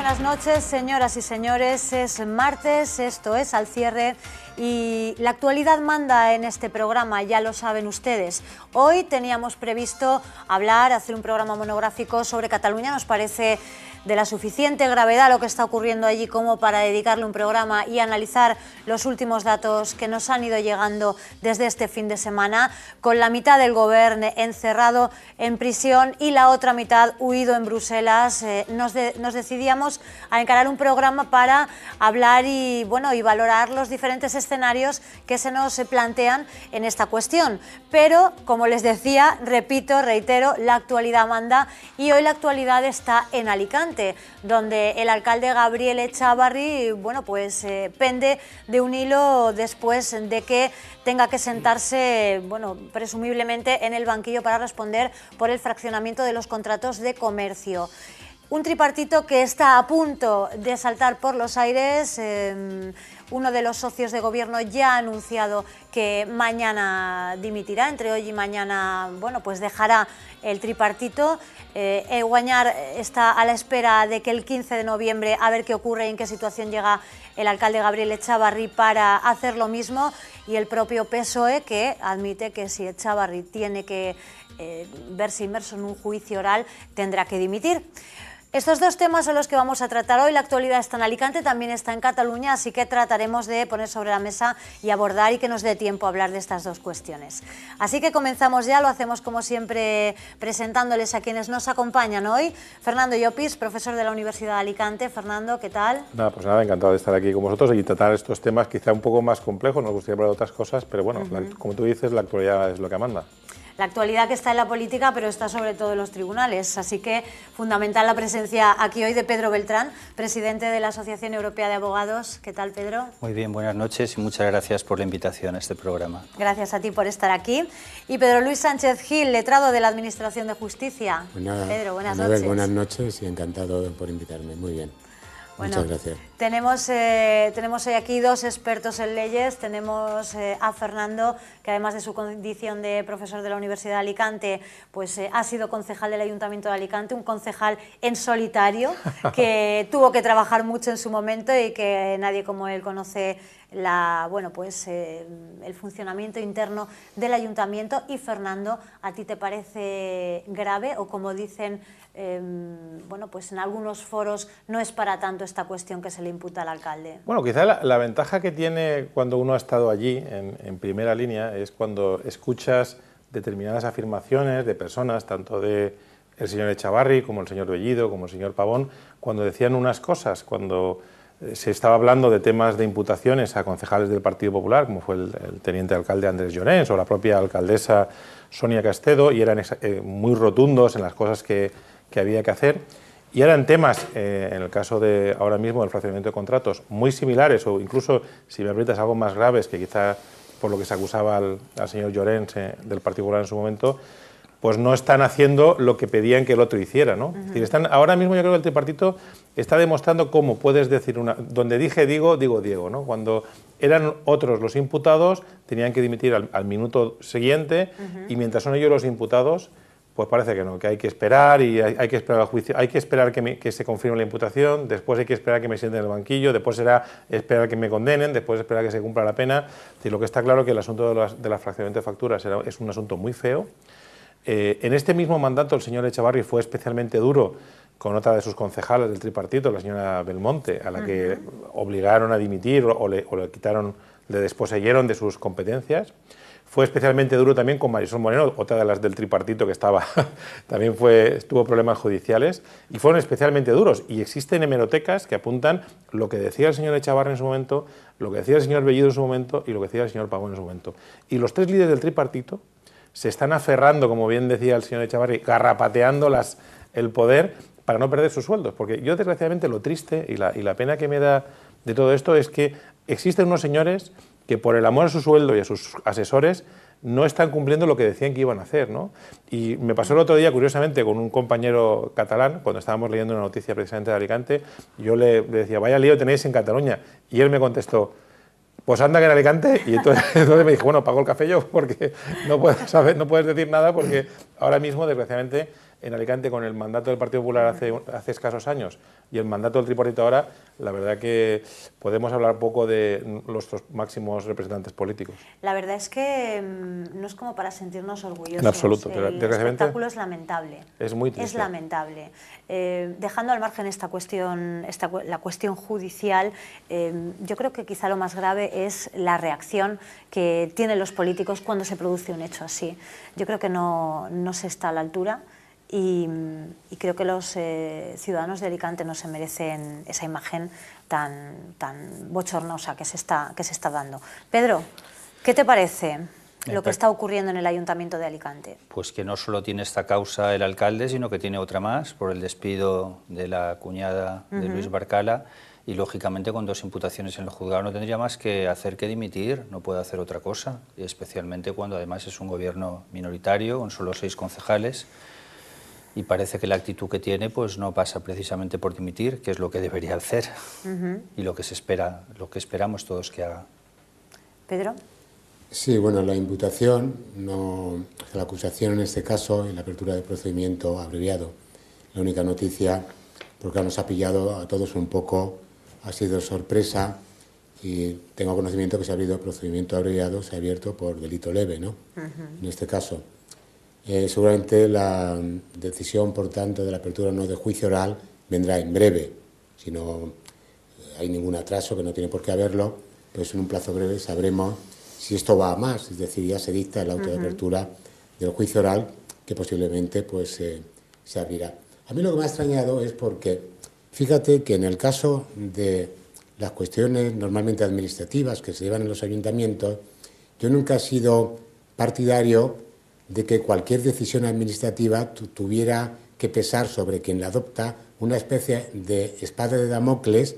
buenas noches, señoras y señores. Es martes, esto es Al Cierre y la actualidad manda en este programa, ya lo saben ustedes. Hoy teníamos previsto hacer un programa monográfico sobre Cataluña. Nos parece de la suficiente gravedad lo que está ocurriendo allí como para dedicarle un programa y analizar los últimos datos que nos han ido llegando desde este fin de semana, con la mitad del gobierno encerrado en prisión y la otra mitad huido en Bruselas. Nos decidíamos a encarar un programa para hablar y valorar los diferentes escenarios que se nos plantean en esta cuestión. Pero, como les decía, reitero, la actualidad manda y hoy la actualidad está en Alicante, donde el alcalde Gabriel Etxabarri pende de un hilo después de que tenga que sentarse, presumiblemente en el banquillo para responder por el fraccionamiento de los contratos de comercio. Un tripartito que está a punto de saltar por los aires. Uno de los socios de gobierno ya ha anunciado que mañana dimitirá, entre hoy y mañana, dejará el tripartito. Guanyar está a la espera de que el 15 de noviembre a ver qué ocurre y en qué situación llega el alcalde Gabriel Etxabarri para hacer lo mismo, y el propio PSOE, que admite que si Etxabarri tiene que verse inmerso en un juicio oral tendrá que dimitir. Estos dos temas son los que vamos a tratar hoy. La actualidad está en Alicante, también está en Cataluña, así que trataremos de poner sobre la mesa y abordar y que nos dé tiempo a hablar de estas dos cuestiones. Así que comenzamos ya, lo hacemos como siempre presentándoles a quienes nos acompañan hoy. Fernando Llopis, profesor de la Universidad de Alicante. Fernando, ¿qué tal? Nada, encantado de estar aquí con vosotros y tratar estos temas quizá un poco más complejos. Nos gustaría hablar de otras cosas, pero como tú dices, la actualidad es lo que manda. La actualidad que está en la política, pero está sobre todo en los tribunales. Así que fundamental la presencia aquí hoy de Pedro Beltrán, presidente de la Asociación Europea de Abogados. ¿Qué tal, Pedro? Muy bien, buenas noches y muchas gracias por la invitación a este programa. Gracias a ti por estar aquí. Y Pedro Luis Sánchez Gil, letrado de la Administración de Justicia. Pedro, buenas noches. Buenas noches y encantado por invitarme. Muy bien. Muchas gracias. Tenemos hoy aquí dos expertos en leyes. Tenemos a Fernando, que además de su condición de profesor de la Universidad de Alicante, ha sido concejal del Ayuntamiento de Alicante, un concejal en solitario que tuvo que trabajar mucho en su momento y que nadie como él conoce el funcionamiento interno del Ayuntamiento. Y Fernando, ¿a ti te parece grave o, como dicen en algunos foros, no es para tanto esta cuestión que se le imputa al alcalde? Bueno, quizá la ventaja que tiene cuando uno ha estado allí en primera línea es cuando escuchas determinadas afirmaciones de personas, tanto de el señor Etxabarri como el señor Bellido, como el señor Pavón, cuando decían unas cosas, cuando se estaba hablando de temas de imputaciones a concejales del Partido Popular, como fue el teniente alcalde Andrés Llorens o la propia alcaldesa Sonia Castedo, y eran muy rotundos en las cosas que había que hacer, y eran temas, en el caso de ahora mismo del fraccionamiento de contratos, muy similares o incluso, si me permites, algo más graves que quizá por lo que se acusaba al señor Llorens del Partido Popular en su momento, pues no están haciendo lo que pedían que el otro hiciera, ¿no? Es decir, ahora mismo yo creo que el tripartito está demostrando cómo puedes decir donde dije digo, digo Diego, ¿no? Cuando eran otros los imputados, tenían que dimitir al minuto siguiente, y mientras son ellos los imputados, pues parece que no, que hay que esperar y hay que esperar al juicio, hay que esperar que se confirme la imputación, después hay que esperar que me sienten en el banquillo, después será esperar que me condenen, después esperar que se cumpla la pena. Y lo que está claro es que el asunto de la fraccionamiento de facturas es un asunto muy feo. En este mismo mandato el señor Etxabarri fue especialmente duro con otra de sus concejales del tripartito, la señora Belmonte, a la que obligaron a dimitir o le desposeyeron de sus competencias. Fue especialmente duro también con Marisol Moreno, otra de las del tripartito que también tuvo problemas judiciales, y fueron especialmente duros. Y existen hemerotecas que apuntan lo que decía el señor Etxabarri en su momento, lo que decía el señor Bellido en su momento y lo que decía el señor Pavón en su momento. Y los tres líderes del tripartito se están aferrando, como bien decía el señor Etxabarri, garrapateando el poder para no perder sus sueldos. Porque yo, desgraciadamente, lo triste y la pena que me da de todo esto es que existen unos señores que por el amor a su sueldo y a sus asesores no están cumpliendo lo que decían que iban a hacer, ¿no? Y me pasó el otro día, curiosamente, con un compañero catalán, cuando estábamos leyendo una noticia precisamente de Alicante, yo le decía, vaya lío tenéis en Cataluña, y él me contestó, pues anda que en Alicante, y entonces me dijo, bueno, pago el café yo, porque no puedes decir nada, porque ahora mismo, desgraciadamente, en Alicante, con el mandato del Partido Popular hace escasos años y el mandato del tripartito ahora, la verdad que podemos hablar poco de nuestros máximos representantes políticos. La verdad es que no es como para sentirnos orgullosos. En absoluto. El espectáculo es lamentable. Es muy triste. Es lamentable. Dejando al margen esta cuestión, la cuestión judicial, yo creo que quizá lo más grave es la reacción que tienen los políticos cuando se produce un hecho así. Yo creo que no se está a la altura. Y creo que los ciudadanos de Alicante no se merecen esa imagen tan bochornosa que se está dando. Pedro, ¿qué te parece lo que está ocurriendo en el Ayuntamiento de Alicante? Pues que no solo tiene esta causa el alcalde, sino que tiene otra más por el despido de la cuñada de Luis Barcala, y lógicamente con 2 imputaciones en el juzgado no tendría más que hacer que dimitir, no puede hacer otra cosa, y especialmente cuando además es un gobierno minoritario con solo 6 concejales. Y parece que la actitud que tiene pues no pasa precisamente por dimitir, que es lo que debería hacer y lo que se espera, lo que esperamos todos que haga. Pedro. Sí, bueno, la imputación, la acusación en este caso y la apertura de procedimiento abreviado. La única noticia, porque nos ha pillado a todos un poco, ha sido sorpresa, y tengo conocimiento que se ha abierto procedimiento abreviado, se ha abierto por delito leve, ¿no? En este caso. Seguramente la decisión, por tanto, de la apertura o no de juicio oral vendrá en breve. Si no hay ningún atraso, que no tiene por qué haberlo, pues en un plazo breve sabremos si esto va a más, es decir, ya se dicta el auto de apertura del juicio oral, que posiblemente pues, se abrirá. A mí lo que me ha extrañado es porque, fíjate que en el caso de las cuestiones normalmente administrativas que se llevan en los ayuntamientos, yo nunca he sido partidario de que cualquier decisión administrativa tuviera que pesar sobre quien la adopta una especie de espada de Damocles,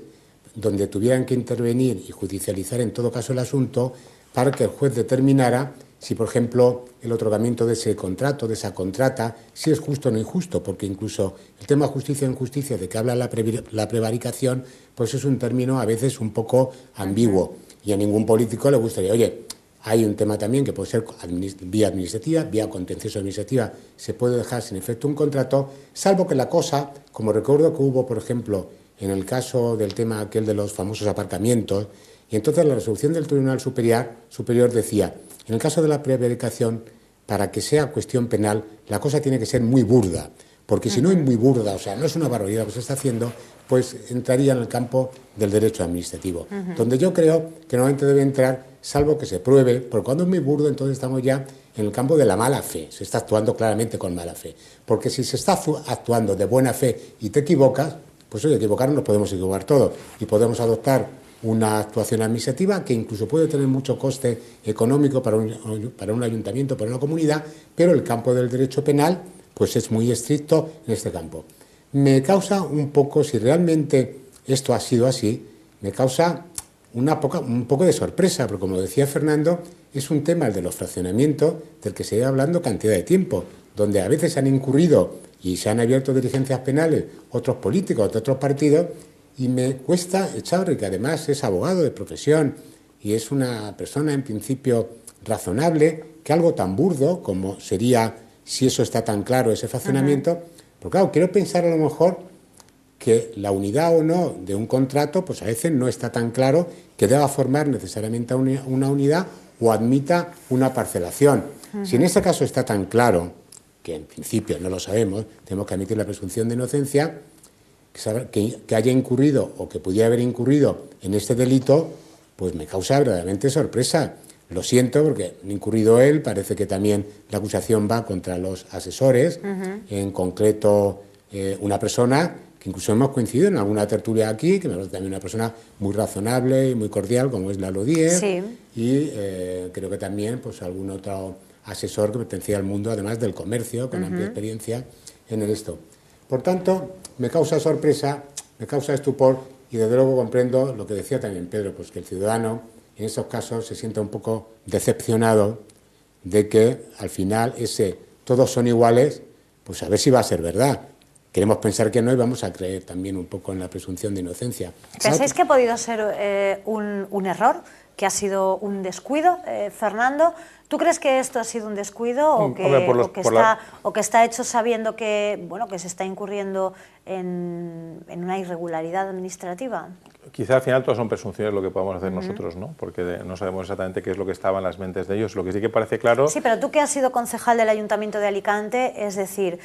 donde tuvieran que intervenir y judicializar en todo caso el asunto para que el juez determinara si, por ejemplo, el otorgamiento de ese contrato, de esa contrata, si es justo o no injusto, porque incluso el tema justicia o injusticia de que habla la prevaricación, pues es un término a veces un poco ambiguo, y a ningún político le gustaría, oye, hay un tema también que puede ser vía administrativa, vía contencioso administrativa, se puede dejar sin efecto un contrato, salvo que la cosa, como recuerdo que hubo, por ejemplo, en el caso del tema aquel de los famosos aparcamientos, y entonces la resolución del Tribunal Superior decía, en el caso de la prevaricación, para que sea cuestión penal, la cosa tiene que ser muy burda, porque si no es muy burda, o sea, no es una barbaridad lo que se está haciendo, pues entraría en el campo del derecho administrativo, donde yo creo que normalmente debe entrar, salvo que se pruebe, porque cuando es muy burdo, entonces estamos ya en el campo de la mala fe, se está actuando claramente con mala fe, porque si se está actuando de buena fe y te equivocas, pues oye, equivocarnos nos podemos equivocar todos, y podemos adoptar una actuación administrativa que incluso puede tener mucho coste económico para un ayuntamiento, para una comunidad, pero el campo del derecho penal pues es muy estricto en este campo. Me causa un poco, si realmente esto ha sido así, me causa un poco de sorpresa, porque como decía Fernando, es un tema, el de los fraccionamientos, del que se lleva hablando cantidad de tiempo, donde a veces han incurrido y se han abierto diligencias penales otros políticos de otros partidos, y me cuesta echar, que además es abogado de profesión y es una persona en principio razonable, que algo tan burdo como sería, si eso está tan claro, ese fraccionamiento, pero claro, quiero pensar a lo mejor que la unidad o no de un contrato, pues a veces no está tan claro que deba formar necesariamente una unidad o admita una parcelación. Si en ese caso está tan claro, que en principio no lo sabemos, tenemos que admitir la presunción de inocencia, que haya incurrido o que pudiera haber incurrido en este delito, pues me causa verdaderamente sorpresa. Lo siento porque ha incurrido él, parece que también la acusación va contra los asesores, en concreto una persona que incluso hemos coincidido en alguna tertulia aquí, que me parece también una persona muy razonable y muy cordial, como es Lalo Díez, y creo que también pues algún otro asesor que pertenecía al mundo, además del comercio, con amplia experiencia en esto. Por tanto, me causa sorpresa, me causa estupor, y desde luego comprendo lo que decía también Pedro, pues que el ciudadano en esos casos se sienta un poco decepcionado de que al final todos son iguales, pues a ver si va a ser verdad. Queremos pensar que no y vamos a creer también un poco en la presunción de inocencia. ¿Pensáis que ha podido ser un error, que ha sido un descuido, Fernando? ¿Tú crees que esto ha sido un descuido o que está hecho sabiendo que, bueno, que se está incurriendo en una irregularidad administrativa? Quizá al final todas son presunciones lo que podamos hacer nosotros, ¿no? Porque no sabemos exactamente qué es lo que estaba en las mentes de ellos. Lo que sí que parece claro... Sí, pero tú que has sido concejal del Ayuntamiento de Alicante, es decir,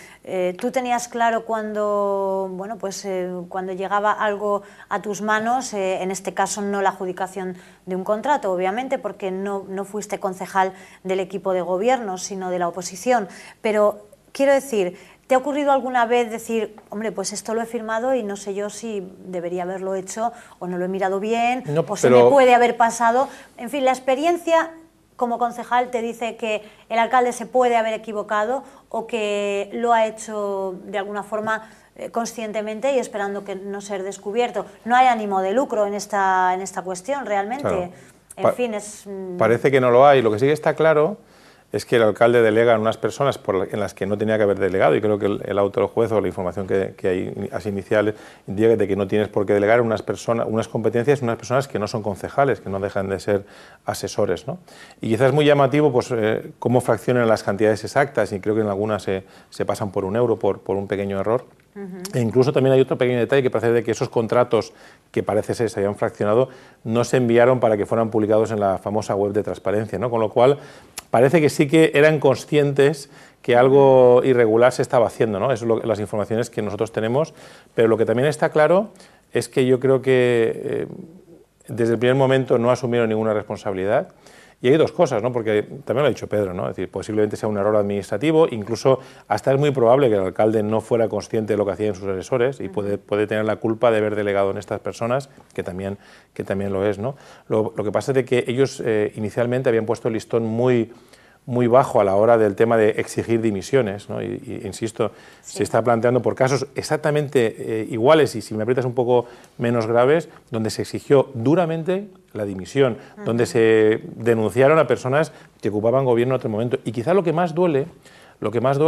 tú tenías claro cuando, bueno, pues, cuando llegaba algo a tus manos, en este caso no la adjudicación de un contrato, obviamente, porque no fuiste concejal del equipo de gobierno, sino de la oposición, pero quiero decir... ¿Te ha ocurrido alguna vez decir, hombre, pues esto lo he firmado y no sé yo si debería haberlo hecho o no lo he mirado bien, o se me puede haber pasado? En fin, la experiencia como concejal te dice que el alcalde se puede haber equivocado o que lo ha hecho de alguna forma conscientemente y esperando que no ser descubierto. No hay ánimo de lucro en esta cuestión realmente. Claro. En fin, parece que no lo hay. Lo que sí que está claro es que el alcalde delega en unas personas en las que no tenía que haber delegado, y creo que el auto del juez o la información que hay así inicial indica de que no tienes por qué delegar en unas competencias en unas personas que no son concejales, que no dejan de ser asesores, ¿no? Y quizás es muy llamativo pues, cómo fraccionan las cantidades exactas, y creo que en algunas se pasan por €1 por un pequeño error. E incluso también hay otro pequeño detalle que parece de que esos contratos que parece ser se habían fraccionado no se enviaron para que fueran publicados en la famosa web de transparencia, ¿no? Con lo cual parece que sí que eran conscientes que algo irregular se estaba haciendo, ¿no? Eso es las informaciones que nosotros tenemos, pero lo que también está claro es que yo creo que desde el primer momento no asumieron ninguna responsabilidad. Y hay dos cosas, ¿no? Porque también lo ha dicho Pedro, ¿no? Es decir, posiblemente sea un error administrativo, incluso hasta es muy probable que el alcalde no fuera consciente de lo que hacían sus asesores y puede tener la culpa de haber delegado en estas personas, que también lo es, ¿no? Lo que pasa es de que ellos inicialmente habían puesto el listón muy bajo a la hora del tema de exigir dimisiones, ¿no? Y insisto, se está planteando por casos exactamente iguales y, si me aprietas, un poco menos graves, donde se exigió duramente la dimisión, donde se denunciaron a personas que ocupaban gobierno en otro momento. Y quizá lo que más duele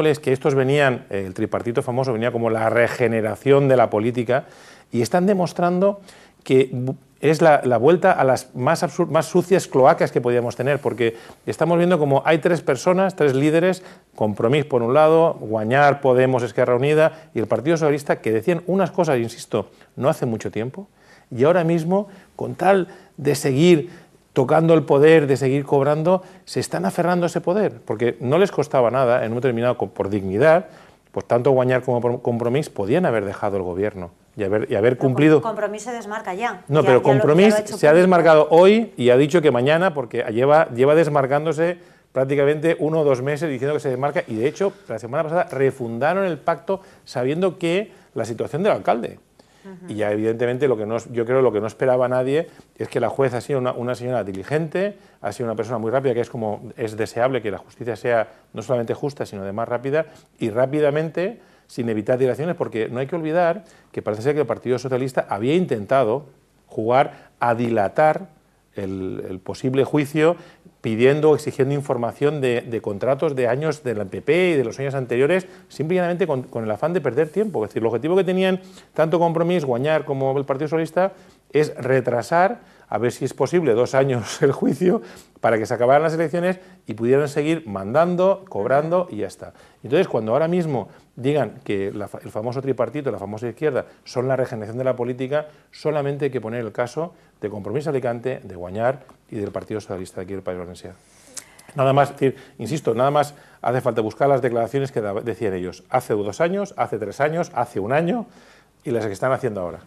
es que estos venían, el tripartito famoso venía como la regeneración de la política, y están demostrando que es la vuelta a las más sucias cloacas que podíamos tener, porque estamos viendo como hay tres personas, tres líderes, Compromís por un lado, Guanyar, Podemos, Esquerra Unida y el Partido Socialista, que decían unas cosas, insisto, no hace mucho tiempo, y ahora mismo, con tal de seguir tocando el poder, de seguir cobrando, se están aferrando a ese poder, porque no les costaba nada, en un momento determinado, por dignidad, pues tanto Guanyar como Compromís podían haber dejado el gobierno y haber cumplido... Compromís se desmarca ya. No, pero Compromís se ha desmarcado hoy y ha dicho que mañana, porque lleva desmarcándose prácticamente 1 o 2 meses diciendo que se desmarca, y de hecho la semana pasada refundaron el pacto sabiendo que la situación del alcalde. Y ya evidentemente yo creo lo que no esperaba nadie es que la juez ha sido una señora diligente, ha sido una persona muy rápida, que es deseable que la justicia sea no solamente justa, sino además rápida, y rápidamente, sin evitar dilaciones, porque no hay que olvidar que parece ser que el Partido Socialista había intentado jugar a dilatar el posible juicio, pidiendo o exigiendo información de contratos de años del PP y de los años anteriores, simplemente con el afán de perder tiempo. Es decir, el objetivo que tenían tanto Compromís, Guanyar como el Partido Socialista es retrasar, a ver si es posible, 2 años el juicio, para que se acabaran las elecciones y pudieran seguir mandando, cobrando y ya está. Entonces, cuando ahora mismo digan que el famoso tripartito, la famosa izquierda, son la regeneración de la política, solamente hay que poner el caso de Compromís Alicante, de Guanyar y del Partido Socialista de aquí del País Valencià. Nada más, insisto, nada más hace falta buscar las declaraciones que decían ellos hace 2 años, hace 3 años, hace 1 año y las que están haciendo ahora.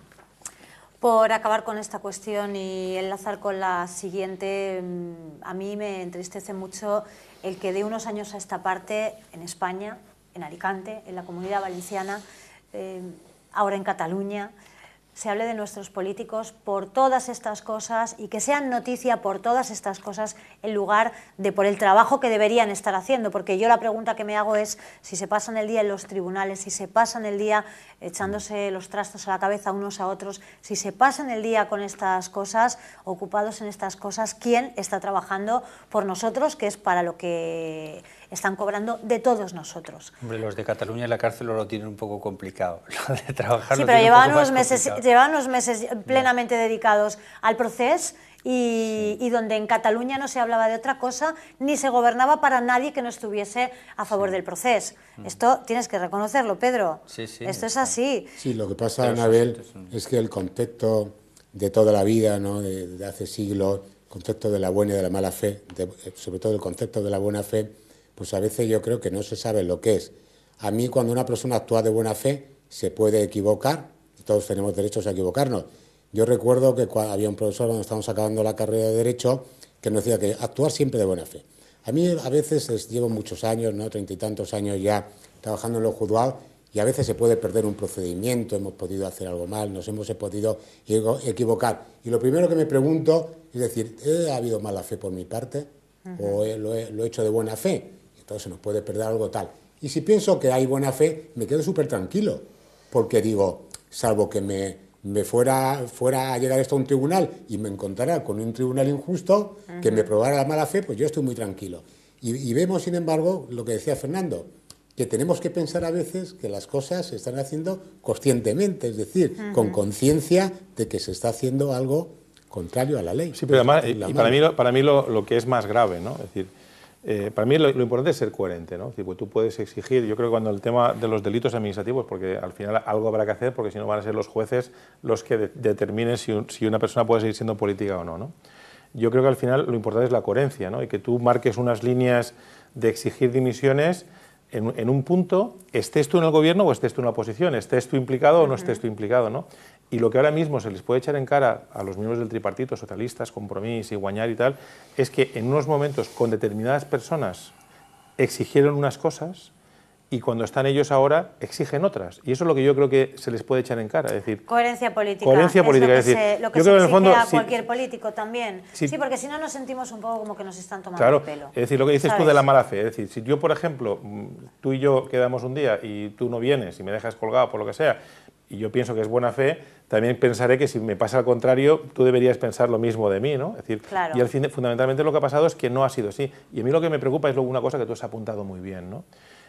Por acabar con esta cuestión y enlazar con la siguiente, a mí me entristece mucho el que de unos años a esta parte, en España, en Alicante, en la Comunidad Valenciana, ahora en Cataluña, se hable de nuestros políticos por todas estas cosas y que sean noticia por todas estas cosas en lugar de por el trabajo que deberían estar haciendo, porque yo la pregunta que me hago es si se pasan el día en los tribunales, si se pasan el día echándose los trastos a la cabeza unos a otros, si se pasan el día con estas cosas, ocupados en estas cosas, ¿quién está trabajando por nosotros, que es para lo que están cobrando de todos nosotros? Hombre, los de Cataluña en la cárcel lo tienen un poco complicado, lo de trabajar. Sí, pero llevaban unos meses plenamente dedicados al proceso y donde en Cataluña no se hablaba de otra cosa, ni se gobernaba para nadie que no estuviese a favor del proceso. Esto tienes que reconocerlo, Pedro. Sí, sí, esto es así. Sí, lo que pasa, Anabel, es que el contexto de toda la vida, ¿no?, de hace siglos, el concepto de la buena y de la mala fe, sobre todo el concepto de la buena fe, pues a veces yo creo que no se sabe lo que es. A mí, cuando una persona actúa de buena fe, se puede equivocar, todos tenemos derechos a equivocarnos. Yo recuerdo que había un profesor cuando estábamos acabando la carrera de Derecho que nos decía que actuar siempre de buena fe. A mí a veces llevo muchos años, ¿no?, 30 y tantos años ya trabajando en los juzgados, y a veces se puede perder un procedimiento, hemos podido hacer algo mal, nos hemos podido equivocar. Y lo primero que me pregunto es decir, ¿ha habido mala fe por mi parte? ¿O lo he hecho de buena fe? Entonces se nos puede perder algo tal. Y si pienso que hay buena fe, me quedo súper tranquilo, porque digo, salvo que me fuera a llegar esto a un tribunal y me encontrara con un tribunal injusto que me probara la mala fe, pues yo estoy muy tranquilo. Y vemos, sin embargo, lo que decía Fernando, que tenemos que pensar a veces que las cosas se están haciendo conscientemente, es decir, con conciencia de que se está haciendo algo contrario a la ley. Sí, pero además, para mí lo que es más grave, ¿no? Es decir, para mí lo importante es ser coherente, ¿no? Es decir, pues tú puedes exigir, yo creo que cuando el tema de los delitos administrativos, porque al final algo habrá que hacer, porque si no van a ser los jueces los que determinen si una persona puede seguir siendo política o no, ¿no? Yo creo que al final lo importante es la coherencia, ¿no? Y que tú marques unas líneas de exigir dimisiones en un punto, estés tú en el gobierno o estés tú en la oposición, estés tú implicado o no estés tú implicado, ¿no? Y lo que ahora mismo se les puede echar en cara a los miembros del tripartito, socialistas, Compromís y Guanyar y tal, es que en unos momentos con determinadas personas exigieron unas cosas y cuando están ellos ahora exigen otras. Y eso es lo que yo creo que se les puede echar en cara. Es decir, coherencia política. Coherencia política, es decir, lo que se exige a cualquier político también. Sí, porque si no nos sentimos un poco como que nos están tomando el pelo. Es decir, lo que dices tú de la mala fe. Es decir, si yo, por ejemplo, tú y yo quedamos un día y tú no vienes y me dejas colgado por lo que sea, y yo pienso que es buena fe, también pensaré que si me pasa al contrario, tú deberías pensar lo mismo de mí, ¿no? Es decir, y al fin, fundamentalmente lo que ha pasado es que no ha sido así. Y a mí lo que me preocupa es una cosa que tú has apuntado muy bien, ¿no?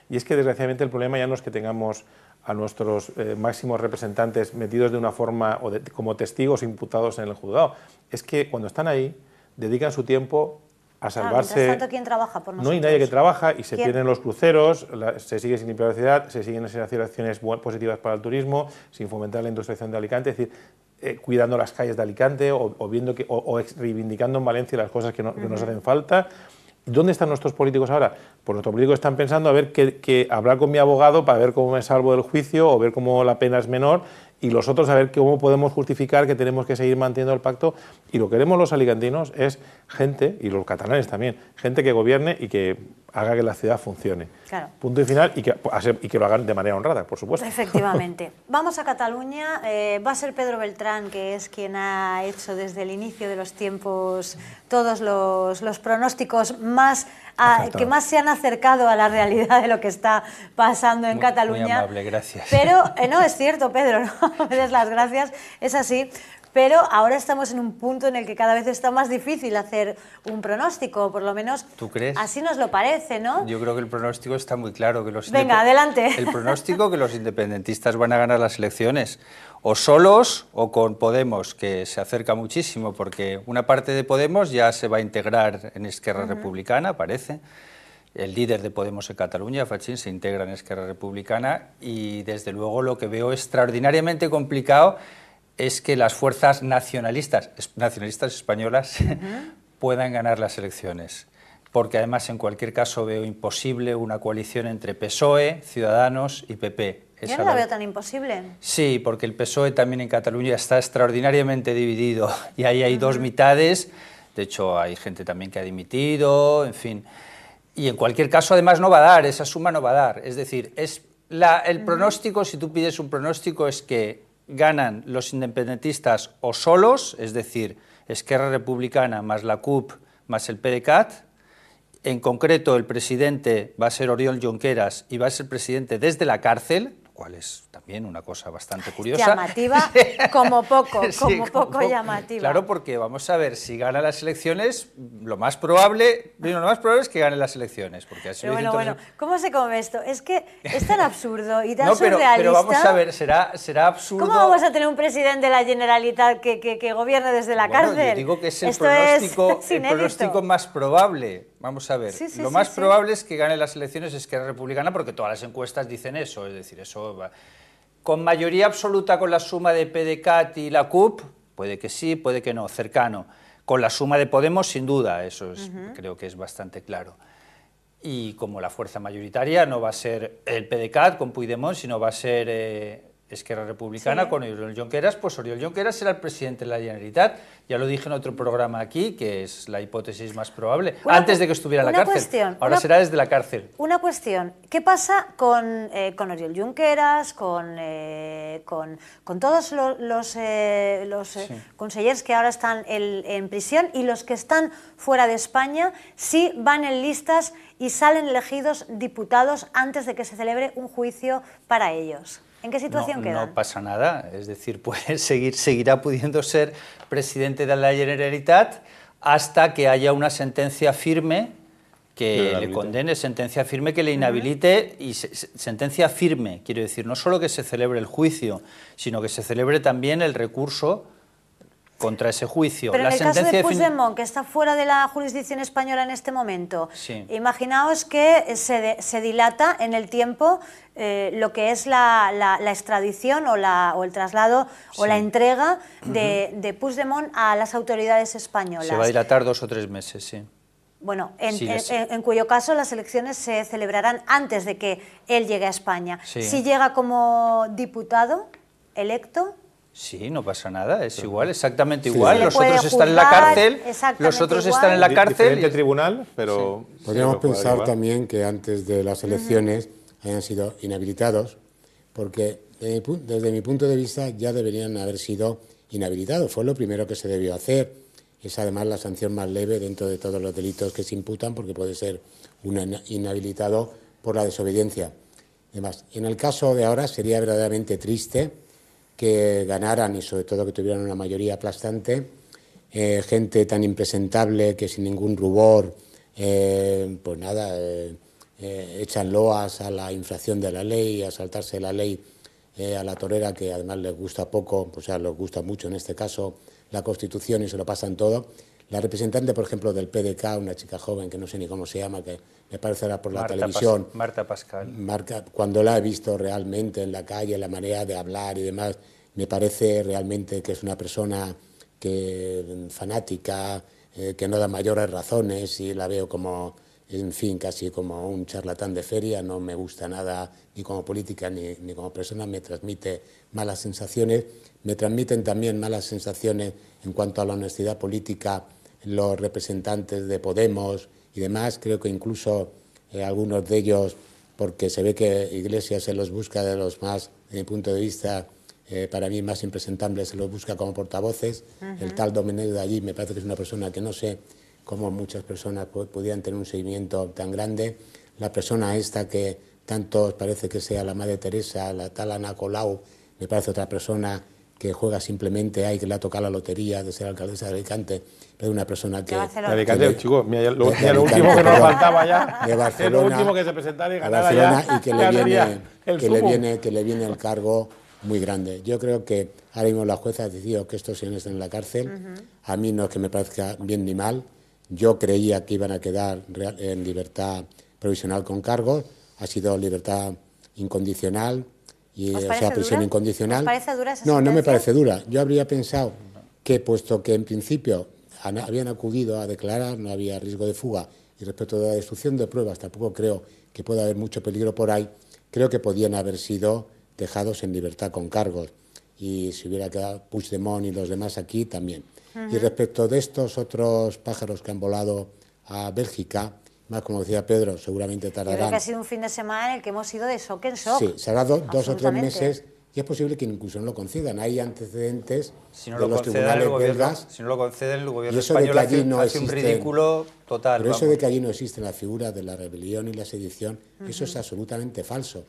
Y es que desgraciadamente el problema ya no es que tengamos a nuestros máximos representantes metidos de una forma o como testigos imputados en el juzgado, es que cuando están ahí dedican su tiempo a salvarse. Mientras tanto, ¿quién trabaja por nosotros? No hay nadie que trabaja y se pierden los cruceros, se sigue sin privacidad, se siguen sin hacer acciones positivas para el turismo, sin fomentar la industrialización de Alicante, es decir, cuidando las calles de Alicante o viendo reivindicando en Valencia las cosas que nos hacen falta. ¿Dónde están nuestros políticos ahora? Pues nuestros políticos están pensando a ver hablar con mi abogado para ver cómo me salvo del juicio o ver cómo la pena es menor, y los otros a ver cómo podemos justificar que tenemos que seguir manteniendo el pacto. Y lo que queremos los alicantinos es gente, y los catalanes también, gente que gobierne y que haga que la ciudad funcione. Claro. Punto y final, y que lo hagan de manera honrada, por supuesto. Efectivamente. Vamos a Cataluña. Va a ser Pedro Beltrán, que es quien ha hecho desde el inicio de los tiempos todos los pronósticos más que más se han acercado a la realidad de lo que está pasando en Cataluña. Muy amable, gracias. Pero, no, es cierto, Pedro, no me des las gracias, es así. Pero ahora estamos en un punto en el que cada vez está más difícil hacer un pronóstico, por lo menos. ¿Tú crees? Así nos lo parece, ¿no? Yo creo que el pronóstico está muy claro. Venga, adelante. El pronóstico que los independentistas van a ganar las elecciones, o solos o con Podemos, que se acerca muchísimo, porque una parte de Podemos ya se va a integrar en Esquerra Republicana, parece. El líder de Podemos en Cataluña, Fachín, se integra en Esquerra Republicana, y desde luego lo que veo extraordinariamente complicado es que las fuerzas nacionalistas españolas puedan ganar las elecciones, porque además en cualquier caso veo imposible una coalición entre PSOE, Ciudadanos y PP. Yo no la veo tan imposible. Sí, porque el PSOE también en Cataluña está extraordinariamente dividido y ahí hay dos mitades. De hecho hay gente también que ha dimitido, en fin. Y en cualquier caso además no va a dar, esa suma no va a dar. Es decir, el pronóstico, si tú pides un pronóstico, es que ganan los independentistas o solos, es decir, Esquerra Republicana más la CUP más el PDeCAT. En concreto, el presidente va a ser Oriol Junqueras y va a ser presidente desde la cárcel, cual es también una cosa bastante curiosa. Llamativa como poco, Sí, como poco llamativa. Claro, porque vamos a ver, si gana las elecciones, lo más probable es que gane las elecciones. Porque así Pero bueno, ¿cómo se come esto? Es que es tan absurdo y tan no, surrealista. pero vamos a ver, será absurdo. ¿Cómo vamos a tener un presidente de la Generalitat que gobierne desde la cárcel? Yo digo que es el Esto pronóstico más probable. Vamos a ver, lo más probable es que gane las elecciones Esquerra Republicana, porque todas las encuestas dicen eso, es decir, eso va. Con mayoría absoluta con la suma de PDeCAT y la CUP, puede que sí, puede que no, cercano. Con la suma de Podemos, sin duda, eso es, creo que es bastante claro. Y como la fuerza mayoritaria no va a ser el PDeCAT con Puigdemont, sino va a ser Esquerra Republicana con Oriol Junqueras, pues Oriol Junqueras será el presidente de la Generalitat. Ya lo dije en otro programa aquí, que es la hipótesis más probable, antes de que estuviera en la cárcel. Ahora será desde la cárcel. Una cuestión, ¿qué pasa con Oriol Junqueras, con todos los consejeros que ahora están en prisión y los que están fuera de España, si van en listas y salen elegidos diputados antes de que se celebre un juicio para ellos? ¿En qué situación quedan? No pasa nada, es decir, pues seguirá pudiendo ser presidente de la Generalitat hasta que haya una sentencia firme que le condene, sentencia firme que le inhabilite, y sentencia firme, quiero decir, no solo que se celebre el juicio, sino que se celebre también el recurso contra ese juicio. Pero en el caso de Puigdemont, que está fuera de la jurisdicción española en este momento, imaginaos que se dilata en el tiempo lo que es la extradición o el traslado o la entrega de Puigdemont a las autoridades españolas. Se va a dilatar 2 o 3 meses, sí. Bueno, en cuyo caso las elecciones se celebrarán antes de que él llegue a España. Sí. Si llega como diputado electo... Sí, no pasa nada, es igual, exactamente igual. Los otros están en la cárcel, los otros están en la cárcel. Diferente tribunal, pero... Sí. Podríamos pensar también que antes de las elecciones hayan sido inhabilitados, porque desde mi punto de vista ya deberían haber sido inhabilitados. Fue lo primero que se debió hacer. Es además la sanción más leve dentro de todos los delitos que se imputan, porque puede ser un inhabilitado por la desobediencia. Además, en el caso de ahora sería verdaderamente triste que ganaran y sobre todo que tuvieran una mayoría aplastante, gente tan impresentable que sin ningún rubor, pues nada, echan loas a la infracción de la ley, a saltarse la ley a la torera, que además les gusta poco, o sea, les gusta mucho en este caso la Constitución y se lo pasan todo. La representante, por ejemplo, del PDeCAT, una chica joven que no sé ni cómo se llama, que me parecerá por la televisión. Marta Pascal. Cuando la he visto realmente en la calle, la manera de hablar y demás, me parece realmente que es una persona fanática, que no da mayores razones, y la veo como, en fin, casi como un charlatán de feria. No me gusta nada, ni como política ni como persona, me transmite malas sensaciones. Me transmiten también malas sensaciones en cuanto a la honestidad política los representantes de Podemos y demás. Creo que incluso algunos de ellos, porque se ve que Iglesias se los busca de los más, desde mi punto de vista, para mí más impresentables, se los busca como portavoces. El tal Domenech de allí me parece que es una persona que no sé cómo muchas personas podían tener un seguimiento tan grande. La persona esta que tanto parece que sea la Madre Teresa, la tal Ana Colau, me parece otra persona que juega simplemente ahí, que le ha tocado la lotería de ser alcaldesa de Alicante, pero una persona que... De Alicante, chico, mira, lo último que nos faltaba ya, de Barcelona, lo último que se presentara y ganara ya, y que le viene el cargo muy grande. Yo creo que ahora mismo la jueza ha decidido que estos señores estén en la cárcel. A mí no es que me parezca bien ni mal. Yo creía que iban a quedar en libertad provisional con cargos. Ha sido libertad incondicional, o sea, prisión incondicional. ¿Os parece dura esa sentencia? No me parece dura. Yo habría pensado que, puesto que en principio habían acudido a declarar, no había riesgo de fuga, y respecto de la destrucción de pruebas tampoco creo que pueda haber mucho peligro por ahí, creo que podían haber sido dejados en libertad con cargos. Y si hubiera quedado Puigdemont y los demás aquí, también. Y respecto de estos otros pájaros que han volado a Bélgica, más como decía Pedro, seguramente tardarán... Yo creo que ha sido un fin de semana en el que hemos ido de shock en shock. Sí, se ha dado 2 o 3 meses y es posible que incluso no lo concedan. Hay antecedentes de los tribunales belgas. Si no lo conceden, el gobierno español hace un ridículo total. Pero eso de que allí no existe la figura de la rebelión y la sedición, eso es absolutamente falso.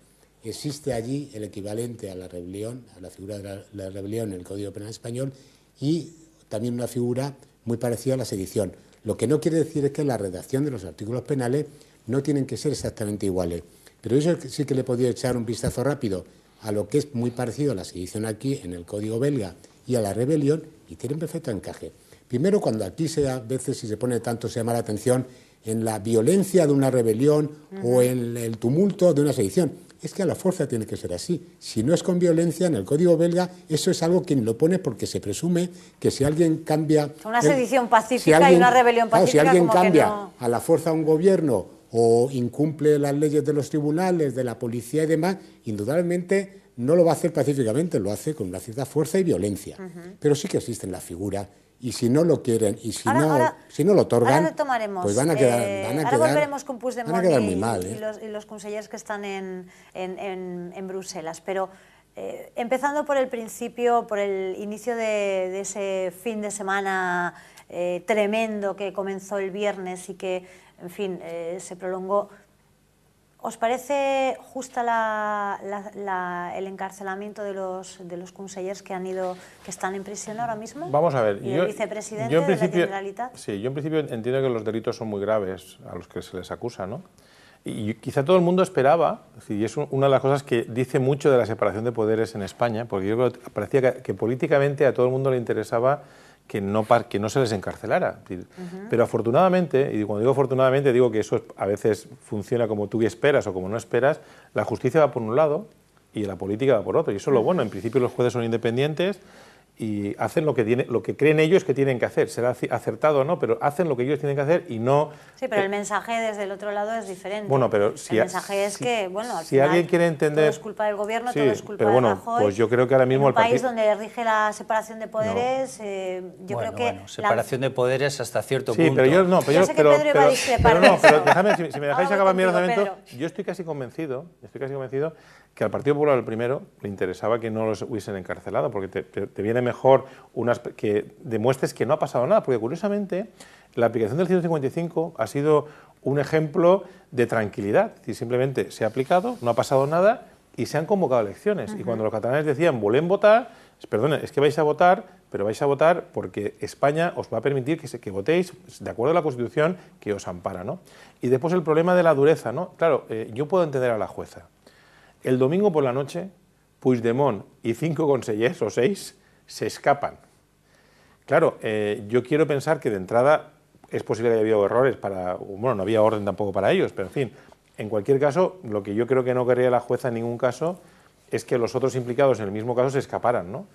existe allí el equivalente a la rebelión, a la figura de la rebelión en el Código Penal español, y también una figura muy parecida a la sedición. Lo que no quiere decir es que la redacción de los artículos penales no tienen que ser exactamente iguales. Pero eso sí que le he podido echar un vistazo rápido a lo que es muy parecido a la sedición aquí en el Código belga y a la rebelión, y tienen perfecto encaje. Primero, cuando aquí a veces, si se pone tanto, se llama la atención en la violencia de una rebelión o en el tumulto de una sedición. Es que a la fuerza tiene que ser así. Si no es con violencia, en el Código belga, eso es algo que lo pone porque se presume que si alguien cambia... Una sedición pacífica y una rebelión pacífica, claro, si alguien como cambia que no... a la fuerza a un gobierno o incumple las leyes de los tribunales, de la policía y demás, indudablemente no lo va a hacer pacíficamente, lo hace con una cierta fuerza y violencia. Pero sí que existen las figuras, y si no lo quieren y si no lo otorgan, pues van a quedar volveremos con Puigdemont muy mal. Y los consellers que están en Bruselas, pero empezando por el principio, por el inicio de ese fin de semana tremendo que comenzó el viernes y que, en fin, se prolongó. ¿Os parece justa el encarcelamiento de los consellers que están en prisión ahora mismo? Vamos a ver. ¿Y el vicepresidente de la Generalitat? Sí, yo en principio entiendo que los delitos son muy graves a los que se les acusa, ¿no? Y quizá todo el mundo esperaba, y es una de las cosas que dice mucho de la separación de poderes en España, porque yo creo que parecía que políticamente a todo el mundo le interesaba que no se les encarcelara. Pero afortunadamente, y cuando digo afortunadamente digo que eso a veces funciona como tú esperas o como no esperas, la justicia va por un lado y la política va por otro. Y eso es lo bueno. En principio los jueces son independientes y hacen lo que creen ellos que tienen que hacer. Será acertado o no, pero hacen lo que ellos tienen que hacer y no... Sí, pero el mensaje desde el otro lado es diferente. Bueno, pero el mensaje es que, bueno, al si final alguien quiere entender, todo es culpa del gobierno, sí, todo es culpa pero bueno, de Rajoy. pues yo creo que ahora mismo en un país donde rige la separación de poderes, yo creo que... Bueno, separación de poderes hasta cierto sí, punto. Pero yo no, yo sé que Pedro iba a discrepar de eso. Pero déjame, si me dejáis acabar mi razonamiento, Pedro. yo estoy casi convencido que al Partido Popular, el primero, le interesaba que no los hubiesen encarcelado, porque te viene mejor que demuestres que no ha pasado nada, porque curiosamente la aplicación del 155 ha sido un ejemplo de tranquilidad, y simplemente se ha aplicado, no ha pasado nada y se han convocado elecciones. Y cuando los catalanes decían, volem votar, perdone, es que vais a votar, pero vais a votar porque España os va a permitir que votéis de acuerdo a la Constitución que os ampara, ¿no? Y después el problema de la dureza, ¿no? Claro, yo puedo entender a la jueza. El domingo por la noche, Puigdemont y 5 consellers o 6 se escapan. Claro, yo quiero pensar que de entrada es posible que haya habido errores bueno, no había orden tampoco para ellos, pero en fin, en cualquier caso, lo que yo creo que no querría la jueza en ningún caso es que los otros implicados en el mismo caso se escaparan, ¿no?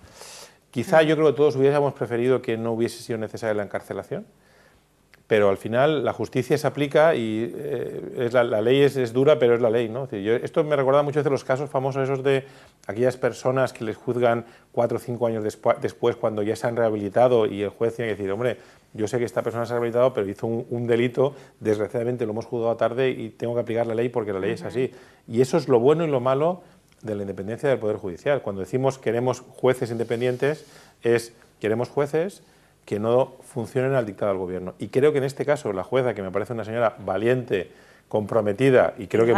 Quizá yo creo que todos hubiésemos preferido que no hubiese sido necesaria la encarcelación, pero al final la justicia se aplica y la ley es dura, pero es la ley, ¿no? Es decir, esto me recuerda mucho de los casos famosos esos de aquellas personas que les juzgan 4 o 5 años después cuando ya se han rehabilitado y el juez tiene que decir, hombre, yo sé que esta persona se ha rehabilitado, pero hizo un delito, desgraciadamente lo hemos juzgado tarde y tengo que aplicar la ley porque la ley es así. Y eso es lo bueno y lo malo de la independencia del Poder Judicial. Cuando decimos queremos jueces independientes, queremos jueces que no funcionen al dictado del gobierno. Y creo que en este caso la jueza, que me parece una señora valiente, comprometida y creo que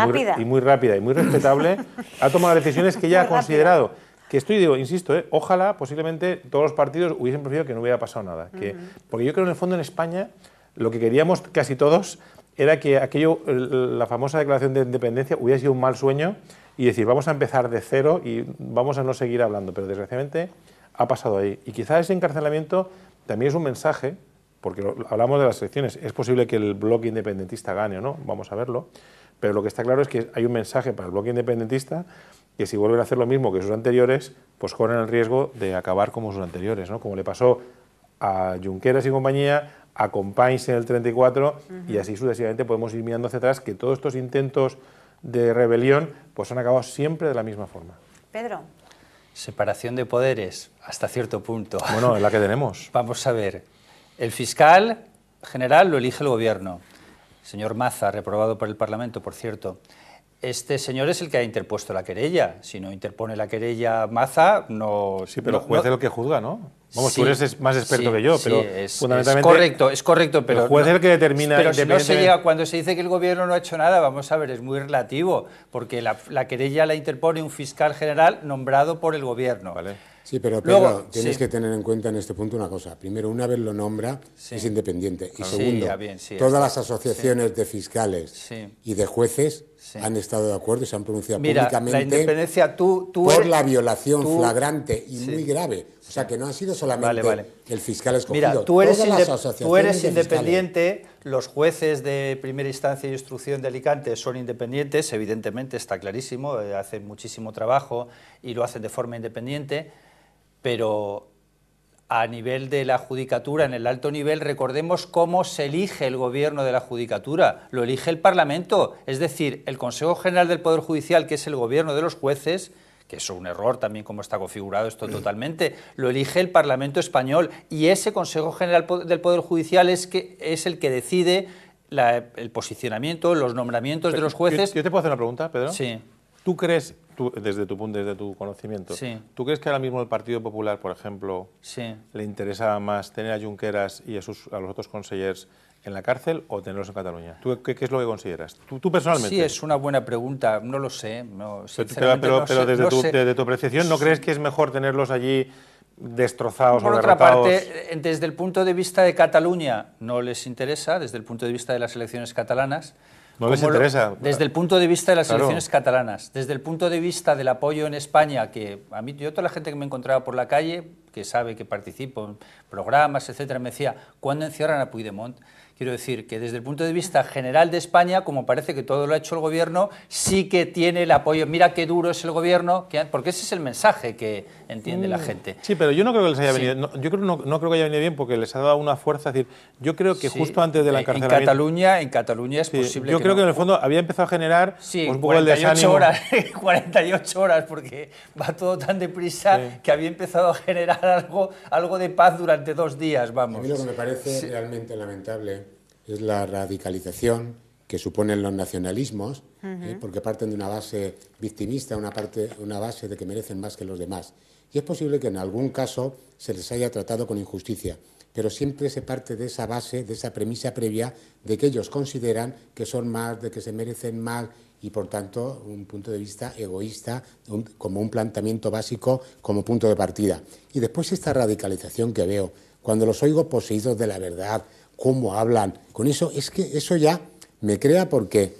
muy rápida y muy respetable, ha tomado decisiones que ella ha considerado. Que insisto, ojalá posiblemente todos los partidos hubiesen preferido que no hubiera pasado nada. Porque yo creo que en el fondo en España lo que queríamos casi todos era que la famosa declaración de independencia hubiera sido un mal sueño y decir, vamos a empezar de cero y vamos a no seguir hablando. Pero desgraciadamente ha pasado ahí. Y quizá ese encarcelamiento también es un mensaje, porque hablamos de las elecciones, es posible que el bloque independentista gane o no, vamos a verlo, pero lo que está claro es que hay un mensaje para el bloque independentista que si vuelven a hacer lo mismo que sus anteriores, pues corren el riesgo de acabar como sus anteriores, ¿no? Como le pasó a Junqueras y compañía, a Companys en el 34, y así sucesivamente podemos ir mirando hacia atrás que todos estos intentos de rebelión pues han acabado siempre de la misma forma. Pedro. Separación de poderes, hasta cierto punto. Bueno, es la que tenemos. Vamos a ver. El fiscal general lo elige el gobierno. Señor Maza, reprobado por el Parlamento, por cierto. este señor es el que ha interpuesto la querella. Si no interpone la querella Maza, no... Sí, pero el juez es el que juzga, ¿no? Vamos, Sí, tú eres más experto que yo, pero fundamentalmente... Es correcto, pero... El juez es el que determina... Pero si no se llega, cuando se dice que el gobierno no ha hecho nada, vamos a ver, es muy relativo, porque la querella la interpone un fiscal general nombrado por el gobierno. Vale. Sí, pero Pedro, Luego, tienes que tener en cuenta en este punto una cosa. Primero, una vez lo nombra, es independiente. Y segundo, todas las asociaciones de fiscales y de jueces han estado de acuerdo y se han pronunciado públicamente la independencia, por la violación flagrante y muy grave. O sea, que no ha sido solamente el fiscal escogido. Mira, tú eres de independiente, los jueces de primera instancia y instrucción de Alicante son independientes, evidentemente, está clarísimo, hacen muchísimo trabajo y lo hacen de forma independiente, pero a nivel de la judicatura, en el alto nivel, recordemos cómo se elige el gobierno de la judicatura. Lo elige el Parlamento, es decir, el Consejo General del Poder Judicial, que es el gobierno de los jueces, que es un error también como está configurado esto totalmente, lo elige el Parlamento español, y ese Consejo General del Poder Judicial es el que decide el posicionamiento, los nombramientos de los jueces. ¿Yo te puedo hacer una pregunta, Pedro? Sí. ¿Tú crees, desde tu conocimiento, ¿tú crees que ahora mismo el Partido Popular, por ejemplo, le interesaba más tener a Junqueras y a los otros consellers en la cárcel o tenerlos en Cataluña? ¿Tú qué es lo que consideras? ¿Tú personalmente? Sí, es una buena pregunta, no lo sé. Pero desde tu apreciación, ¿no crees que es mejor tenerlos allí destrozados o derrotados? Por otra parte, desde el punto de vista de Cataluña no les interesa, desde el punto de vista de las elecciones catalanas. No les interesa. Desde el punto de vista de las elecciones catalanas, desde el punto de vista del apoyo en España, que a mí, toda la gente que me encontraba por la calle, que sabe que participo en programas, etcétera, me decía, ¿cuándo encierran a Puigdemont? Quiero decir que desde el punto de vista general de España, como parece que todo lo ha hecho el gobierno, sí que tiene el apoyo. Mira qué duro es el gobierno, porque ese es el mensaje que entiende la gente. Sí, pero yo no creo que les haya venido, no creo que haya venido bien porque les ha dado una fuerza. Es decir, yo creo que justo antes del encarcelamiento... En Cataluña es posible yo creo que en el fondo había empezado a generar un poco el desánimo. 48 horas, porque va todo tan deprisa que había empezado a generar algo de paz durante 2 días, vamos. A mí lo que me parece realmente lamentable es la radicalización que suponen los nacionalismos, porque parten de una base victimista, una base de que merecen más que los demás. Y es posible que en algún caso se les haya tratado con injusticia, pero siempre se parte de esa base, de esa premisa previa de que ellos consideran que son más, de que se merecen más, y por tanto un punto de vista egoísta, como un planteamiento básico, como punto de partida. Y después esta radicalización que veo, cuando los oigo poseídos de la verdad, cómo hablan, con eso, es que eso ya me crea porque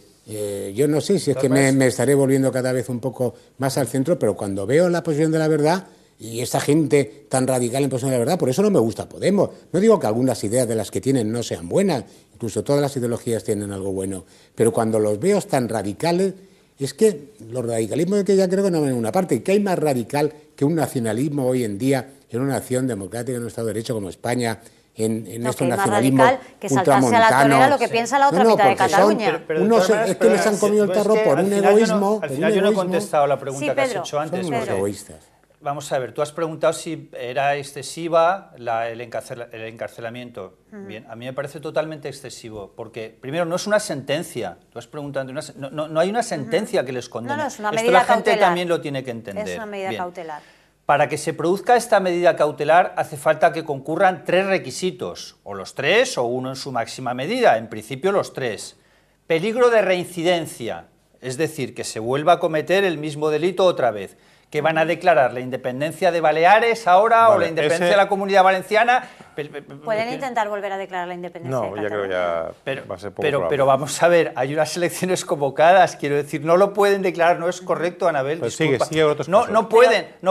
yo no sé si es que me estaré volviendo cada vez un poco más al centro, pero cuando veo la posición de la verdad y esa gente tan radical en posición de la verdad, por eso no me gusta Podemos. No digo que algunas ideas de las que tienen no sean buenas, incluso todas las ideologías tienen algo bueno, pero cuando los veo tan radicales, es que los radicalismos de que ya creo que no van en una parte, que hay más radical que un nacionalismo hoy en día en una nación democrática, en un Estado de Derecho como España, en estos nacionalismos que saltarse a la torera lo que piensa la otra mitad de Cataluña. Es que les han comido el tarro por un egoísmo. Al final yo no he contestado la pregunta que has hecho antes. Son unos egoístas. Vamos a ver, tú has preguntado si era excesiva el encarcelamiento. Bien, a mí me parece totalmente excesivo, porque primero no es una sentencia. Tú has preguntado, no hay una sentencia que les condene. No, es una medida Esto la gente cautelar. También lo tiene que entender. Es una medida cautelar. Para que se produzca esta medida cautelar hace falta que concurran 3 requisitos, o los 3 o uno en su máxima medida, en principio los 3. Peligro de reincidencia, es decir, que se vuelva a cometer el mismo delito otra vez. ¿Que van a declarar la independencia de Baleares ahora o la independencia de la Comunidad Valenciana? ¿Pueden intentar volver a declarar la independencia de Cataluña? No, ya creo que va a ser poco probable. Pero vamos a ver, hay unas elecciones convocadas, quiero decir, no lo pueden declarar, no es correcto, Anabel, pues disculpa. Sigue otros no, casos. no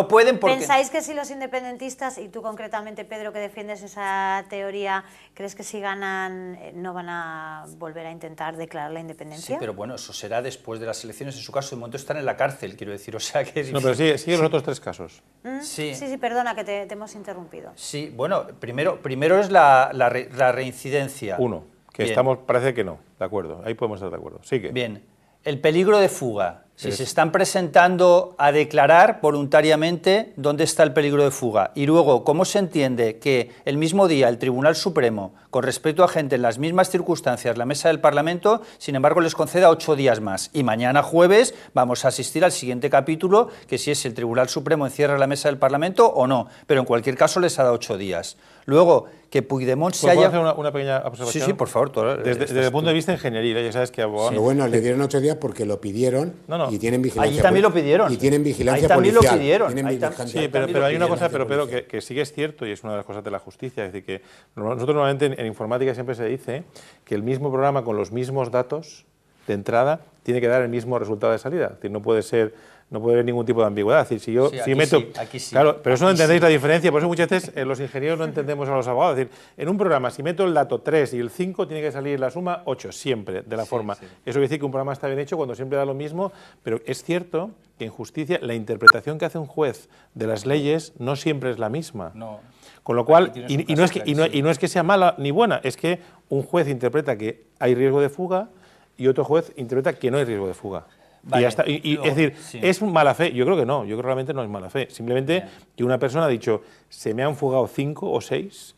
pueden porque... ¿Pensáis que si los independentistas, y tú concretamente, Pedro, que defiendes esa teoría, crees que si ganan no van a volver a intentar declarar la independencia? Sí, pero bueno, eso será después de las elecciones, en su caso, de momento están en la cárcel, quiero decir, o sea que... No, pero sigue los otros 3 casos. Sí, perdona que te hemos interrumpido. Sí, bueno, primero es la reincidencia. Uno, que parece que no, de acuerdo, ahí podemos estar de acuerdo. Sigue. Bien, el peligro de fuga. Si se están presentando a declarar voluntariamente, ¿dónde está el peligro de fuga? Y luego, ¿cómo se entiende que el mismo día el Tribunal Supremo, con respecto a gente en las mismas circunstancias, la mesa del Parlamento, sin embargo, les conceda 8 días más? Y mañana jueves vamos a asistir al siguiente capítulo, que si es el Tribunal Supremo encierra la mesa del Parlamento o no, pero en cualquier caso les ha dado 8 días. Luego, que Puigdemont se haya... ¿Puedo hacer una pequeña observación? Sí, por favor. Desde el punto de vista ingenieril, ya sabes que abogados... Pero bueno, le dieron 8 días porque lo pidieron y tienen vigilancia. Allí también lo pidieron. Y tienen vigilancia Ahí también policial. lo pidieron. Sí, pero hay una cosa, pero que sí que es cierto, y es una de las cosas de la justicia, es decir, que nosotros normalmente en informática siempre se dice que el mismo programa con los mismos datos de entrada tiene que dar el mismo resultado de salida. Es decir, no puede haber ningún tipo de ambigüedad. Es decir, si meto... aquí sí. Claro, pero eso no entendéis la diferencia, por eso muchas veces los ingenieros no entendemos a los abogados. Es decir, en un programa, si meto el dato 3 y el 5, tiene que salir la suma 8, siempre, de la forma. Sí. Eso quiere decir que un programa está bien hecho cuando siempre da lo mismo, pero es cierto que en justicia la interpretación que hace un juez de las leyes no siempre es la misma. No. Con lo cual, y no es que sea mala ni buena, es que un juez interpreta que hay riesgo de fuga y otro juez interpreta que no hay riesgo de fuga. Vale, y ya está. Es decir, ¿es mala fe? Yo creo que no, yo creo que realmente no es mala fe. Simplemente que una persona ha dicho, se me han fugado 5 o 6,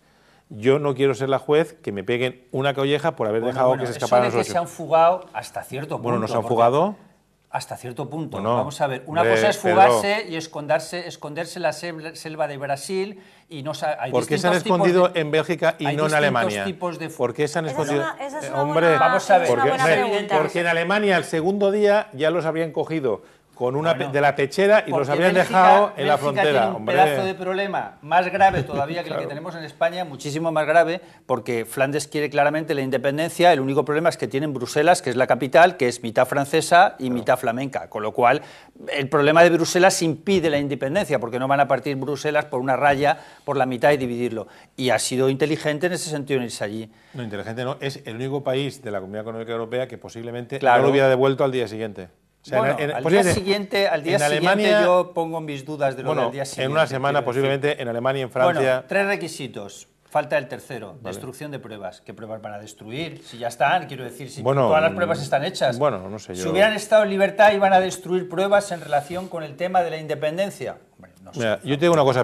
yo no quiero ser la juez que me peguen una colleja por haber dejado que se escaparan los 8. Eso de que se han fugado hasta cierto punto. Bueno, nos han fugado... Hasta cierto punto. Bueno, vamos a ver, una cosa es fugarse y esconderse en la selva de Brasil y no hay ¿por qué se han escondido en Bélgica y no en Alemania? ¿Por qué se han escondido? Hombre, vamos a ver. Porque en Alemania el segundo día ya los habrían cogido con una de la pechera y los habrían dejado en la frontera. Tiene un pedazo de problema más grave todavía que el que tenemos en España, muchísimo más grave, porque Flandes quiere claramente la independencia. El único problema es que tienen Bruselas, que es la capital, que es mitad francesa y mitad flamenca, con lo cual el problema de Bruselas impide la independencia, porque no van a partir Bruselas por una raya por la mitad y dividirlo. Y ha sido inteligente en ese sentido en irse allí. No, inteligente no, es el único país de la Comunidad Económica Europea que posiblemente no lo hubiera devuelto al día siguiente. O sea, bueno, al día siguiente Alemania, yo pongo mis dudas de lo del día siguiente. En una semana posiblemente en Alemania y en Francia... Bueno, 3 requisitos. Falta el tercero, destrucción de pruebas. ¿Qué pruebas van a destruir? Si ya están, quiero decir, si todas las pruebas están hechas. Bueno, no sé yo. Si hubieran estado en libertad, ¿iban a destruir pruebas en relación con el tema de la independencia? Hombre, no sé. Mira, yo te digo una cosa...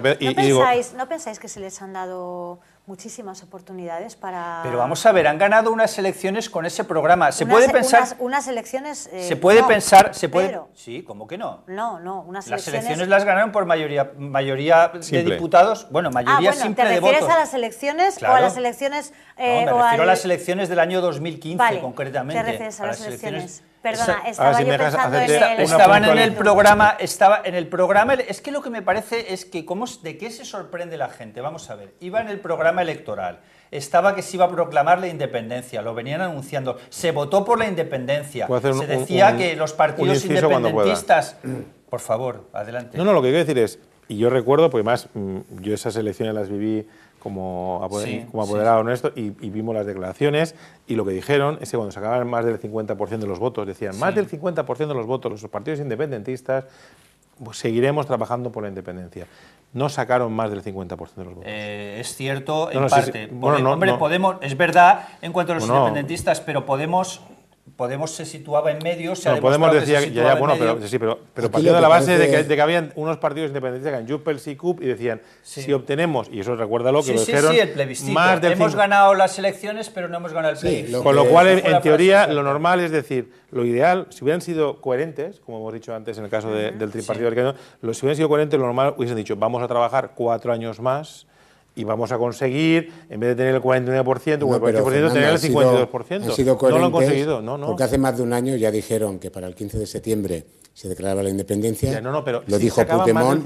¿No pensáis que se les han dado muchísimas oportunidades para...? Pero vamos a ver, han ganado unas elecciones con ese programa. Se puede pensar... Unas elecciones... se puede pensar... Pedro. Sí, ¿cómo que no? No, unas elecciones... Las elecciones las ganaron por mayoría de diputados, bueno, mayoría simple de votos. ¿Te refieres a las elecciones o a las elecciones...? No, me refiero a las elecciones del año 2015, concretamente. ¿Te refieres a las elecciones? Perdona, estaba yo pensando Estaban en el programa, es que lo que me parece es que ¿de qué se sorprende la gente? Vamos a ver, iba en el programa electoral, estaba que se iba a proclamar la independencia, lo venían anunciando, se votó por la independencia, se decía que los partidos independentistas... Por favor, adelante. No, lo que quiero decir es, y yo recuerdo, porque más yo esas elecciones las viví como apoderado en esto, y vimos las declaraciones, y lo que dijeron es que cuando sacaban más del 50% de los votos, decían, más del 50% de los votos, los partidos independentistas, pues seguiremos trabajando por la independencia. No sacaron más del 50% de los votos. Es cierto, en parte. Podemos, es verdad en cuanto a los independentistas, pero Podemos se situaba en medio, Podemos decía pero partiendo de la base de que habían unos partidos independentistas que eran Junts y CUP y decían, si obtenemos, y eso recuérdalo, que lo dijeron, el plebiscito. Más del hemos ganado las elecciones, pero no hemos ganado el plebiscito. Con lo cual, en teoría, lo normal es decir, lo ideal, si hubieran sido coherentes, como hemos dicho antes en el caso del tripartido, si hubieran sido coherentes, lo normal hubiesen dicho, vamos a trabajar 4 años más, y vamos a conseguir, en vez de tener el 49% o el 40%, tener el 52%. Han sido coherentes, no lo han conseguido, porque hace más de un año ya dijeron que para el 15 de septiembre se declaraba la independencia. Pero lo si dijo Puigdemont.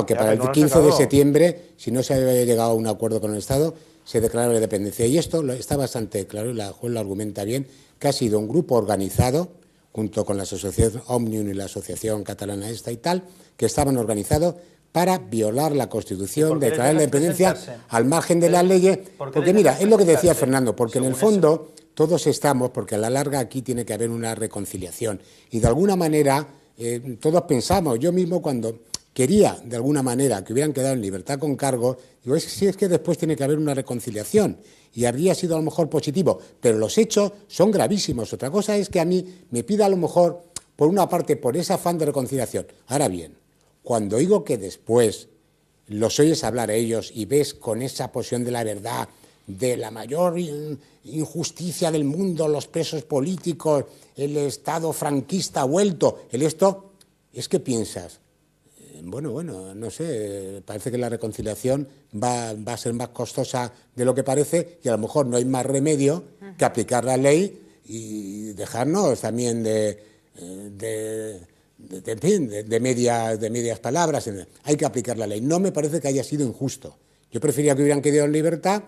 Que para el 15 de septiembre, si no se había llegado a un acuerdo con el Estado, se declaraba la independencia. Y esto está bastante claro, y la juez lo argumenta bien, que ha sido un grupo organizado, junto con la asociación Òmnium y la asociación catalana esta y tal, que estaban organizados para violar la Constitución, declarar la independencia al margen de las leyes. Porque mira, es lo que decía Fernando, porque en el fondo todos estamos, porque a la larga aquí tiene que haber una reconciliación. Y de alguna manera todos pensamos, yo mismo cuando quería de alguna manera que hubieran quedado en libertad con cargo, digo, es que después tiene que haber una reconciliación. Y habría sido a lo mejor positivo, pero los hechos son gravísimos. Otra cosa es que a mí me pida a lo mejor por una parte, por ese afán de reconciliación. Ahora bien, cuando oigo que después los oyes hablar a ellos y ves con esa posición de la verdad, de la mayor injusticia del mundo, los presos políticos, el Estado franquista vuelto, es que piensas, bueno, no sé, parece que la reconciliación va a ser más costosa de lo que parece y a lo mejor no hay más remedio que aplicar la ley y dejarnos también de medias palabras. Hay que aplicar la ley. No me parece que haya sido injusto. Yo prefería que hubieran quedado en libertad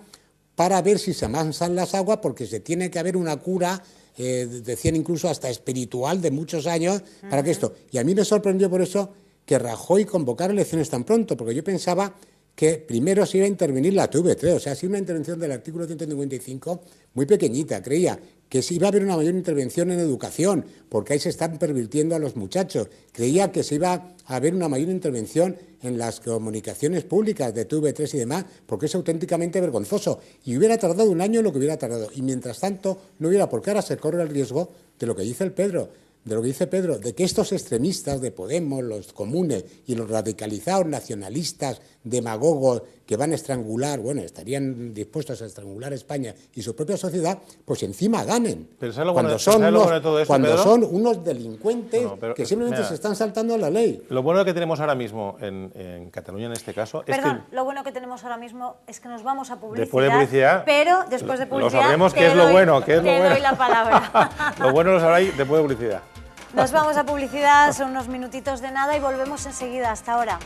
para ver si se amansan las aguas, porque se tiene que haber una cura, decían incluso hasta espiritual, de muchos años, para que esto... Y a mí me sorprendió por eso que Rajoy convocara elecciones tan pronto, porque yo pensaba que primero se iba a intervenir la TV3, o sea, ha sido una intervención del artículo 155 muy pequeñita. Creía que se iba a haber una mayor intervención en educación, porque ahí se están pervirtiendo a los muchachos. Creía que se iba a haber una mayor intervención en las comunicaciones públicas de TV3 y demás, porque es auténticamente vergonzoso. Y hubiera tardado un año lo que hubiera tardado. Y mientras tanto, no hubiera, porque ahora se corre el riesgo de lo que dice el Pedro, de que estos extremistas de Podemos, los comunes y los radicalizados nacionalistas, demagogos, que van a estrangular, bueno, estarían dispuestos a estrangular España y su propia sociedad, pues encima ganen. Pero cuando son unos delincuentes que simplemente se están saltando la ley. Lo bueno que tenemos ahora mismo en Cataluña, en este caso, es que... lo bueno que tenemos ahora mismo es que nos vamos a publicidad. Después de publicidad, pero después de publicidad... Lo sabremos qué es lo bueno, te doy la palabra. Lo bueno lo sabréis después de publicidad. Nos vamos a publicidad, son unos minutitos de nada y volvemos enseguida. Hasta ahora.